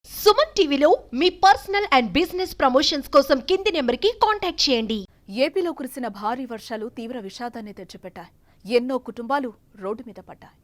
సుమన్ టీవీలో మీ personal and business promotions కోసం కింది నెంబర్కి కాంటాక్ట్ చేయండి. ఏపీలో కురిసిన భారీ వర్షాలు తీవ్ర విషాదాన్ని తెచ్చిపెట్టాయి. ఎన్నో కుటుంబాలు రోడ్డు మీద పడ్డాయి.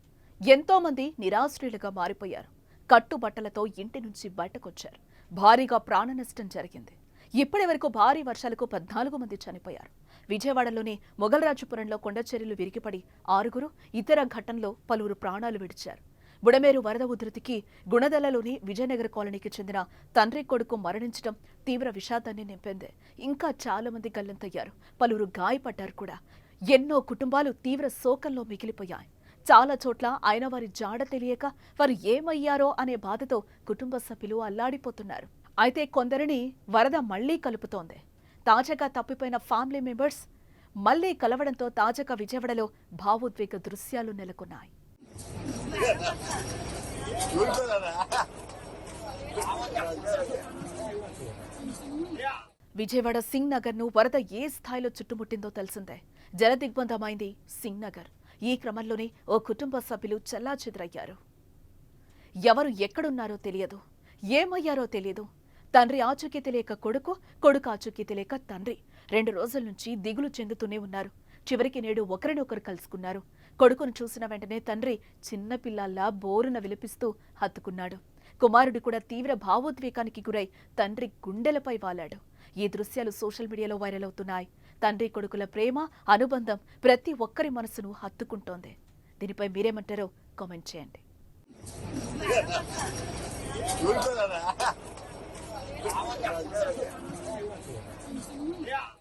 ఎంతో మంది నిరాశ్రయులుగా మారిపోయారు. కట్టుబట్టలతో ఇంటి నుంచి బయటకొచ్చారు. భారీగా ప్రాణ నష్టం జరిగింది. ఇప్పటి వరకు భారీ వర్షాలకు 14 మంది చనిపోయారు. విజయవాడలోని మొగల్రాజుపురంలో కొండచర్యలు విరిగిపడి 6, ఇతర ఘటనలో పలువురు ప్రాణాలు విడిచారు. బుడమేరు వరద ఉధృతికి గుణదలలోని విజయనగర కాలనీకి చెందిన తండ్రి కొడుకు మరణించడం తీవ్ర విషాదాన్ని నింపింది. ఇంకా చాలా మంది గల్లంతయ్యారు. పలువురు గాయపడ్డారు కూడా. ఎన్నో కుటుంబాలు తీవ్ర శోకంలో మిగిలిపోయాయి. చాలా చోట్ల ఆయన వారి జాడ తెలియక వారు ఏమయ్యారో అనే బాధతో కుటుంబ సభ్యులు అల్లాడిపోతున్నారు. అయితే కొందరిని వరద మళ్లీ కలుపుతోంది. తాజాగా తప్పిపోయిన ఫ్యామిలీ మెంబర్స్ మళ్లీ కలవడంతో తాజాగా విజయవాడలో భావోద్వేగ దృశ్యాలు నెలకొన్నాయి. విజయవాడ సింగ్ నగర్ ను వరద ఏ స్థాయిలో చుట్టుముట్టిందో తెలిసిందే. జలదిగ్బంధమైంది సింగ్ నగర్. ఈ క్రమంలోనే ఓ కుటుంబ సభ్యులు చెల్లాచెదురయ్యారు. ఎవరు ఎక్కడున్నారో తెలియదు, ఏమయ్యారో తెలియదు. తండ్రి ఆచూకీ తెలియక కొడుకు, కొడుకు ఆచూకీ తెలియక తండ్రి 2 రోజుల నుంచి దిగులు చెందుతూనే ఉన్నారు. చివరికి నేడు ఒకరినొకరు కలుసుకున్నారు. కొడుకును చూసిన వెంటనే తండ్రి చిన్నపిల్లల్లా బోరున విలపిస్తూ హత్తుకున్నాడు. కుమారుడు కూడా తీవ్ర భావోద్వేగానికి గురై తండ్రి గుండెలపై వాలాడు. ఈ దృశ్యాలు సోషల్ మీడియాలో వైరల్ అవుతున్నాయి. తండ్రి కొడుకుల ప్రేమ, అనుబంధం ప్రతి ఒక్కరి మనసును హత్తుకుంటోంది. దీనిపై మీరేమంటారో కామెంట్ చేయండి. Yeah.